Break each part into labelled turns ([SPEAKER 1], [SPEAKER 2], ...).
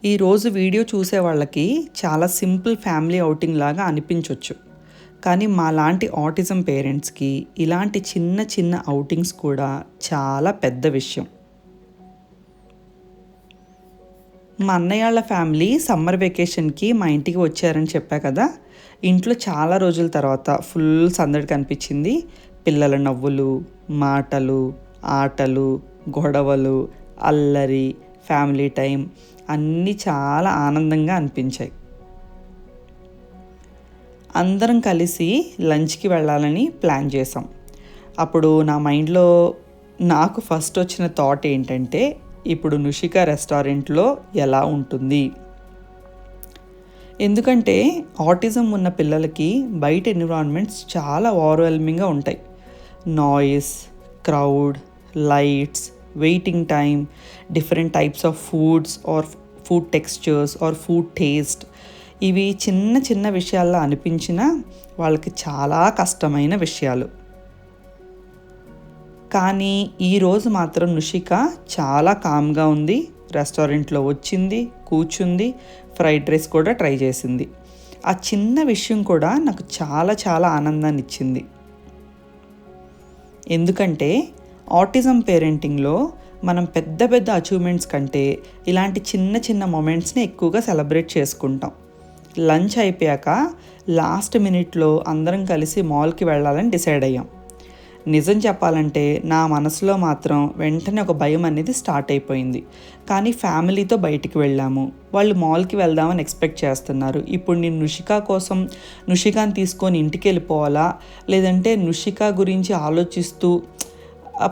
[SPEAKER 1] ఈరోజు వీడియో చూసే వాళ్ళకి చాలా సింపుల్ ఫ్యామిలీ ఔటింగ్ లాగా అనిపించవచ్చు. కానీ మాలాంటి ఆటిజం పేరెంట్స్కి ఇలాంటి చిన్న చిన్న ఔటింగ్స్ కూడా చాలా పెద్ద విషయం. మా అన్నయ్య వాళ్ళ ఫ్యామిలీ సమ్మర్ వెకేషన్కి మా ఇంటికి వచ్చారని చెప్పా కదా. ఇంట్లో చాలా రోజుల తర్వాత ఫుల్ సందడి కనిపించింది. పిల్లల నవ్వులు, మాటలు, ఆటలు, గొడవలు, అల్లరి, ఫ్యామిలీ టైం అన్నీ చాలా ఆనందంగా అనిపించాయి. అందరం కలిసి లంచ్కి వెళ్ళాలని ప్లాన్ చేసాం. అప్పుడు నా మైండ్లో నాకు ఫస్ట్ వచ్చిన థాట్ ఏంటంటే, ఇప్పుడు నుషిక రెస్టారెంట్లో ఎలా ఉంటుంది. ఎందుకంటే ఆటిజం ఉన్న పిల్లలకి బయట ఎన్విరాన్మెంట్స్ చాలా ఓవర్వెల్మింగ్గా ఉంటాయి. Noise, crowd, lights, waiting time, different types of foods or food textures or food taste, ఇవి చిన్న చిన్న విషయాల్లో అనిపించినా వాళ్ళకి చాలా కష్టమైన విషయాలు. కానీ ఈరోజు మాత్రం నుషిక చాలా కామ్గా ఉంది. రెస్టారెంట్లో వచ్చింది, కూర్చుంది, ఫ్రైడ్ రైస్ కూడా ట్రై చేసింది. ఆ చిన్న విషయం కూడా నాకు చాలా చాలా ఆనందాన్ని ఇచ్చింది. ఎందుకంటే ఆటిజం పేరెంటింగ్లో మనం పెద్ద పెద్ద అచీవ్మెంట్స్ కంటే ఇలాంటి చిన్న చిన్న మొమెంట్స్ని ఎక్కువగా సెలబ్రేట్ చేసుకుంటాం. లంచ్ అయిపోయాక లాస్ట్ మినిట్లో అందరం కలిసి మాల్కి వెళ్ళాలని డిసైడ్ అయ్యాం. నిజం చెప్పాలంటే నా మనసులో మాత్రం వెంటనే ఒక భయం అనేది స్టార్ట్ అయిపోయింది. కానీ ఫ్యామిలీతో బయటికి వెళ్ళాము. వాళ్ళు మాల్కి వెళ్దామని ఎక్స్పెక్ట్ చేస్తున్నారు. ఇప్పుడు నేను నుషిక కోసం నుషికాని తీసుకొని ఇంటికి వెళ్ళిపోవాలా, లేదంటే నుషిక గురించి ఆలోచిస్తూ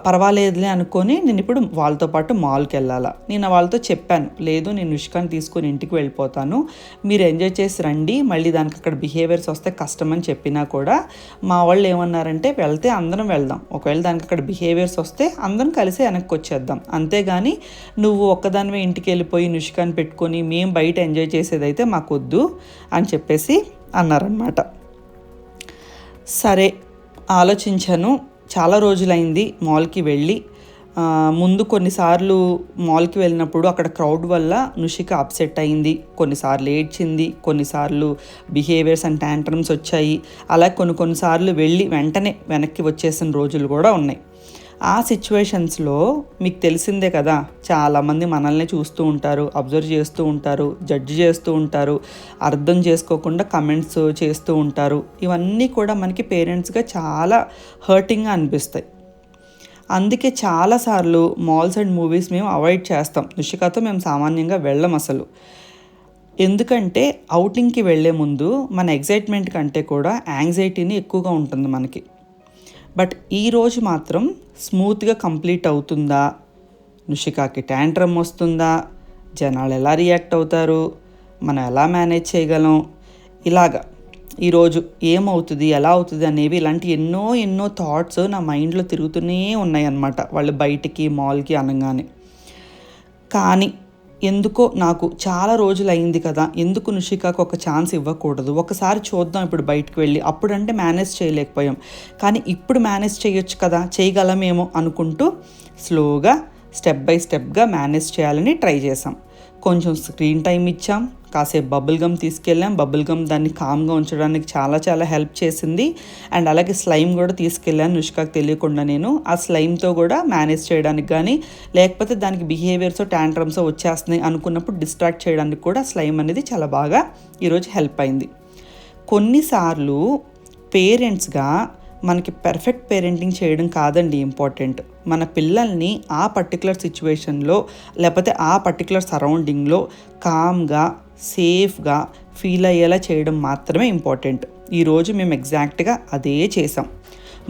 [SPEAKER 1] పర్వాలేదులే అనుకొని నేను ఇప్పుడు వాళ్ళతో పాటు మాల్కి వెళ్ళాలా. నేను వాళ్ళతో చెప్పాను, లేదు నేను నుషికాని తీసుకొని ఇంటికి వెళ్ళిపోతాను, మీరు ఎంజాయ్ చేసి రండి, మళ్ళీ దానికి అక్కడ బిహేవియర్స్ వస్తే కష్టం అని చెప్పినా కూడా మా వాళ్ళు ఏమన్నారంటే, వెళ్తే అందరం వెళ్దాం, ఒకవేళ దానికి అక్కడ బిహేవియర్స్ వస్తే అందరం కలిసి వెనక్కి వచ్చేద్దాం, అంతేగాని నువ్వు ఒక్కదానివే ఇంటికి వెళ్ళిపోయి నుషికాని పెట్టుకొని మేము బయట ఎంజాయ్ చేసేదైతే మాకొద్దు అని చెప్పేసి అన్నారనమాట. సరే ఆలోచించాను. చాలా రోజులైంది మాల్కి వెళ్ళి. ముందు కొన్నిసార్లు మాల్కి వెళ్ళినప్పుడు అక్కడ క్రౌడ్ వల్ల నుషిక అప్సెట్ అయింది, కొన్నిసార్లు ఏడ్చింది, కొన్నిసార్లు బిహేవియర్స్ అండ్ ట్యాంట్రమ్స్ వచ్చాయి. అలా కొన్నిసార్లు వెళ్ళి వెంటనే వెనక్కి వచ్చేసిన రోజులు కూడా ఉన్నాయి. ఆ సిచ్యువేషన్స్లో మీకు తెలిసిందే కదా, చాలామంది మనల్ని చూస్తూ ఉంటారు, అబ్జర్వ్ చేస్తూ ఉంటారు, జడ్జ్ చేస్తూ ఉంటారు, అర్థం చేసుకోకుండా కమెంట్స్ చేస్తూ ఉంటారు. ఇవన్నీ కూడా మనకి పేరెంట్స్గా చాలా హర్టింగ్గా అనిపిస్తాయి. అందుకే చాలాసార్లు మాల్స్ అండ్ మూవీస్ మేము అవాయిడ్ చేస్తాం. నుషికతో మేము సామాన్యంగా వెళ్ళం అసలు. ఎందుకంటే అవుటింగ్కి వెళ్ళే ముందు మన ఎగ్జైట్మెంట్ కంటే కూడా యాంగ్జైటీని ఎక్కువగా ఉంటుంది మనకి. బట్ ఈరోజు మాత్రం స్మూత్గా కంప్లీట్ అవుతుందా, నుషికాకి ట్యాంట్రమ్ వస్తుందా, జనాలు ఎలా రియాక్ట్ అవుతారు, మనం ఎలా మేనేజ్ చేయగలం, ఇలాగా ఈరోజు ఏమవుతుంది, ఎలా అవుతుంది అనేవి ఇలాంటి ఎన్నో థాట్స్ నా మైండ్లో తిరుగుతూనే ఉన్నాయన్నమాట, వాళ్ళు బయటికి మాల్కి అనగానే. కానీ ఎందుకో నాకు చాలా రోజులు అయింది కదా, ఎందుకు నుషికాకు ఒక ఛాన్స్ ఇవ్వకూడదు, ఒకసారి చూద్దాం ఇప్పుడు బయటకు వెళ్ళి. అప్పుడంటే మేనేజ్ చేయలేకపోయాం, కానీ ఇప్పుడు మేనేజ్ చేయొచ్చు కదా, చేయగలమేమో అనుకుంటూ స్లోగా స్టెప్ బై స్టెప్గా మేనేజ్ చేయాలని ట్రై చేసాం. కొంచెం స్క్రీన్ టైం ఇచ్చాం, కాసేపు బబుల్ గమ్ తీసుకెళ్ళాం. బబుల్ గమ్ దాన్ని కామ్గా ఉంచడానికి చాలా చాలా హెల్ప్ చేసింది. అండ్ అలాగే స్లైమ్ కూడా తీసుకెళ్ళాను నుషికాకు తెలియకుండా. నేను ఆ స్లైమ్తో కూడా మేనేజ్ చేయడానికి కానీ, లేకపోతే దానికి బిహేవియర్స్ ట్యాంట్రమ్స్ వచ్చేస్తున్నాయి అనుకున్నప్పుడు డిస్ట్రాక్ట్ చేయడానికి కూడా స్లైమ్ అనేది చాలా బాగా ఈరోజు హెల్ప్ అయింది. కొన్నిసార్లు పేరెంట్స్గా మనకి పర్ఫెక్ట్ పేరెంటింగ్ చేయడం కాదండి ఇంపార్టెంట్, మన పిల్లల్ని ఆ పర్టికులర్ సిచ్యువేషన్లో లేకపోతే ఆ పర్టికులర్ సరౌండింగ్లో కామ్గా సేఫ్గా ఫీల్ అయ్యేలా చేయడం మాత్రమే ఇంపార్టెంట్. ఈరోజు మేము ఎగ్జాక్ట్గా అదే చేసాం.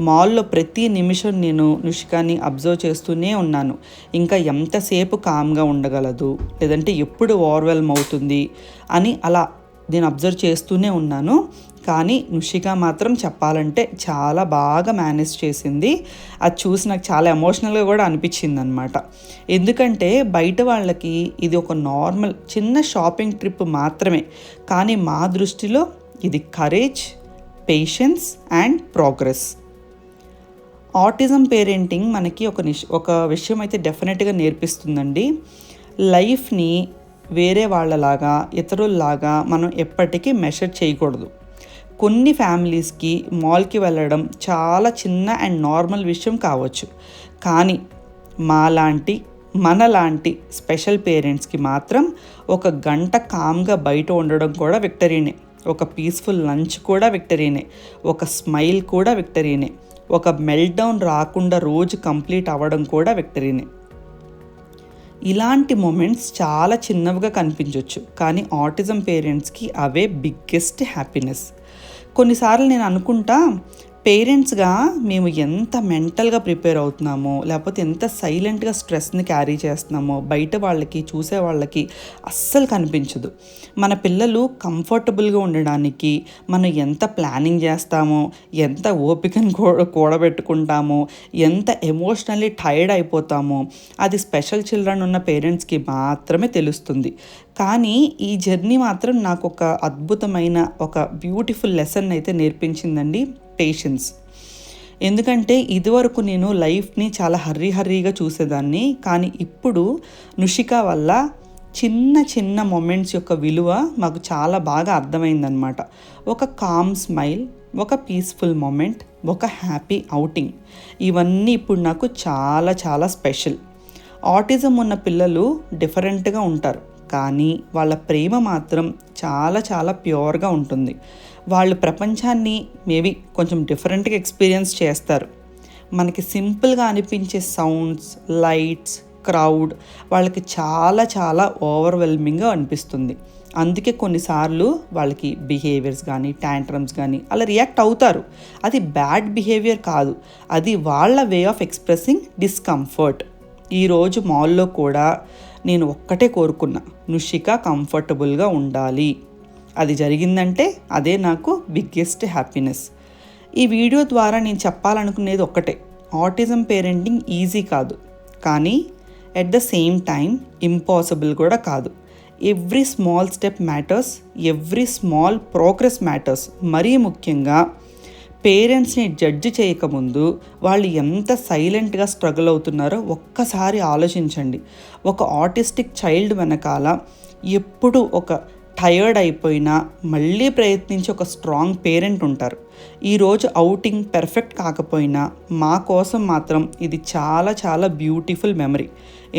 [SPEAKER 1] మాల్లో ప్రతి నిమిషం నేను నుషికాని అబ్జర్వ్ చేస్తూనే ఉన్నాను. ఇంకా ఎంతసేపు కామ్గా ఉండగలదు, లేదంటే ఎప్పుడు ఓవర్వెల్మ్ అవుతుంది అని అలా నేను అబ్జర్వ్ చేస్తూనే ఉన్నాను. కానీ నుషిక మాత్రం చెప్పాలంటే చాలా బాగా మేనేజ్ చేసింది. అది చూసి నాకు చాలా ఎమోషనల్గా కూడా అనిపించింది అనమాట. ఎందుకంటే బయట వాళ్ళకి ఇది ఒక నార్మల్ చిన్న షాపింగ్ ట్రిప్ మాత్రమే, కానీ మా దృష్టిలో ఇది courage, patience and progress. Autism parenting మనకి ఒక విషయం అయితే డెఫినెట్గా నేర్పిస్తుందండి. లైఫ్ని వేరే వాళ్ళలాగా ఇతరుల్లాగా మనం ఎప్పటికీ మెషర్ చేయకూడదు. కొన్ని ఫ్యామిలీస్కి మాల్కి వెళ్ళడం చాలా చిన్న అండ్ నార్మల్ విషయం కావచ్చు, కానీ మనలాంటి స్పెషల్ పేరెంట్స్కి మాత్రం ఒక గంట కామ్గా బయట ఉండడం కూడా విక్టరీనే, ఒక పీస్ఫుల్ లంచ్ కూడా విక్టరీనే, ఒక స్మైల్ కూడా విక్టరీనే, ఒక మెల్ట్డౌన్ రాకుండా రోజు కంప్లీట్ అవ్వడం కూడా విక్టరీనే. ఇలాంటి మూమెంట్స్ చాలా చిన్నవిగా కనిపించవచ్చు, కానీ ఆటిజం పేరెంట్స్కి అవే బిగ్గెస్ట్ హ్యాపీనెస్. కొన్నిసార్లు నేను అనుకుంటా, పేరెంట్స్గా మేము ఎంత మెంటల్గా ప్రిపేర్ అవుతున్నామో, లేకపోతే ఎంత సైలెంట్గా స్ట్రెస్ని క్యారీ చేస్తున్నామో బయట వాళ్ళకి, చూసే వాళ్ళకి అస్సలు కనిపించదు. మన పిల్లలు కంఫర్టబుల్గా ఉండడానికి మనం ఎంత ప్లానింగ్ చేస్తామో, ఎంత ఓపికను కూడబెట్టుకుంటామో, ఎంత ఎమోషనల్లీ టైర్డ్ అయిపోతామో అది స్పెషల్ చిల్డ్రన్ ఉన్న పేరెంట్స్కి మాత్రమే తెలుస్తుంది. కానీ ఈ జర్నీ మాత్రం నాకు ఒక అద్భుతమైన, ఒక బ్యూటిఫుల్ లెసన్ అయితే నేర్పించిందండి, పేషెన్స్. ఎందుకంటే ఇదివరకు నేను లైఫ్ని చాలా హర్రీగా చూసేదాన్ని, కానీ ఇప్పుడు నుషిక వల్ల చిన్న చిన్న మొమెంట్స్ యొక్క విలువ మాకు చాలా బాగా అర్థమైందనమాట. ఒక కామ్ స్మైల్, ఒక పీస్ఫుల్ మొమెంట్, ఒక హ్యాపీ అవుటింగ్, ఇవన్నీ ఇప్పుడు నాకు చాలా చాలా స్పెషల్. ఆటిజం ఉన్న పిల్లలు డిఫరెంట్గా ఉంటారు, కానీ వాళ్ళ ప్రేమ మాత్రం చాలా చాలా ప్యూర్గా ఉంటుంది. వాళ్ళు ప్రపంచాన్ని మేబీ కొంచెం డిఫరెంట్గా ఎక్స్పీరియన్స్ చేస్తారు. మనకి సింపుల్గా అనిపించే సౌండ్స్, లైట్స్, క్రౌడ్ వాళ్ళకి చాలా చాలా ఓవర్వెల్మింగ్గా అనిపిస్తుంది. అందుకే కొన్నిసార్లు వాళ్ళకి బిహేవియర్స్ కానీ, ట్యాంట్రమ్స్ కానీ అలా రియాక్ట్ అవుతారు. అది బ్యాడ్ బిహేవియర్ కాదు, అది వాళ్ళ వే ఆఫ్ ఎక్స్ప్రెసింగ్ డిస్కంఫర్ట్. ఈరోజు మాల్లో కూడా నేను ఒక్కటే కోరుకున్నా, నుషిక కంఫర్టబుల్గా ఉండాలి. అది జరిగిందంటే అదే నాకు బిగ్గెస్ట్ హ్యాపీనెస్. ఈ వీడియో ద్వారా నేను చెప్పాలనుకునేది ఒక్కటే, ఆటిజం పేరెంటింగ్ ఈజీ కాదు, కానీ at the same time impossible కూడా కాదు. Every small step matters, every small progress matters. మరీ ముఖ్యంగా పేరెంట్స్ని జడ్జి చేయకముందు వాళ్ళు ఎంత సైలెంట్గా స్ట్రగుల్ అవుతున్నారో ఒక్కసారి ఆలోచించండి. ఒక ఆటిస్టిక్ చైల్డ్ వెనకాల ఎప్పుడు ఒక టయర్డ్ అయిపోయినా మళ్ళీ ప్రయత్నించి ఒక స్ట్రాంగ్ పేరెంట్ ఉంటారు. ఈరోజు అవుటింగ్ పెర్ఫెక్ట్ కాకపోయినా మా కోసం మాత్రం ఇది చాలా చాలా బ్యూటిఫుల్ మెమరీ.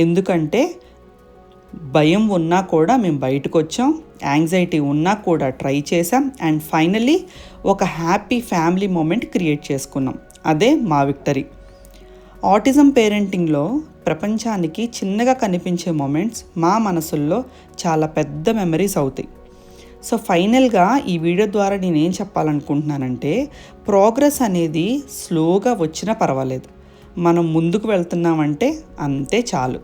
[SPEAKER 1] ఎందుకంటే భయం ఉన్నా కూడా మేము బయటకు వచ్చాం, యాంగ్జైటీ ఉన్నా కూడా ట్రై చేసాం, అండ్ ఫైనల్లీ ఒక హ్యాపీ ఫ్యామిలీ మూమెంట్ క్రియేట్ చేసుకున్నాం. అదే మా విక్టరీ. ఆటిజం పేరెంటింగ్లో ప్రపంచానికి చిన్నగా కనిపించే మూమెంట్స్ మా మనసుల్లో చాలా పెద్ద మెమరీస్ అవుతాయి. సో ఫైనల్గా ఈ వీడియో ద్వారా నేనేం చెప్పాలనుకుంటున్నానంటే, ప్రోగ్రెస్ అనేది స్లోగా వచ్చినా పర్వాలేదు, మనం ముందుకు వెళ్తున్నామంటే అంతే చాలు.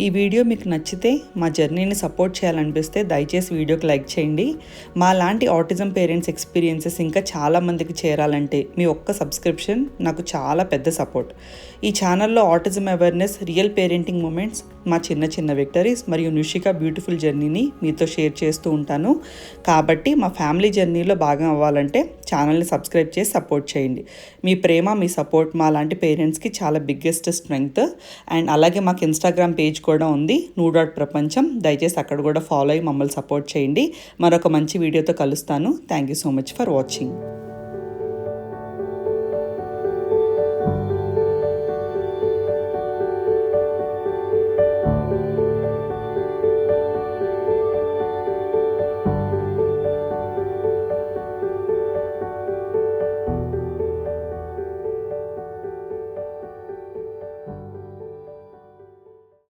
[SPEAKER 1] ఈ వీడియో మీకు నచ్చితే, మా జర్నీని సపోర్ట్ చేయాలనిపిస్తే దయచేసి వీడియోకి లైక్ చేయండి. మా లాంటి ఆటిజం పేరెంట్స్ ఎక్స్పీరియన్సెస్ ఇంకా చాలామందికి చేరాలంటే మీ ఒక్క సబ్స్క్రిప్షన్ నాకు చాలా పెద్ద సపోర్ట్. ఈ ఛానల్లో autism awareness, real parenting moments, మా చిన్న చిన్న విక్టరీస్ మరియు నుషిక బ్యూటిఫుల్ జర్నీని మీతో షేర్ చేస్తూ ఉంటాను. కాబట్టి మా ఫ్యామిలీ జర్నీలో భాగం అవ్వాలంటే ఛానల్ని సబ్స్క్రైబ్ చేసి సపోర్ట్ చేయండి. మీ ప్రేమ, మీ సపోర్ట్ మా లాంటి పేరెంట్స్కి చాలా బిగ్గెస్ట్ స్ట్రెంగ్త్. అండ్ అలాగే మాకు ఇన్స్టాగ్రామ్ పేజ్ కూడా ఉంది, _ప్రపంచం. దయచేసి అక్కడ కూడా ఫాలో అయ్యి మమ్మల్ని సపోర్ట్ చేయండి. మరొక మంచి వీడియోతో కలుస్తాను. Thank you so much for watching.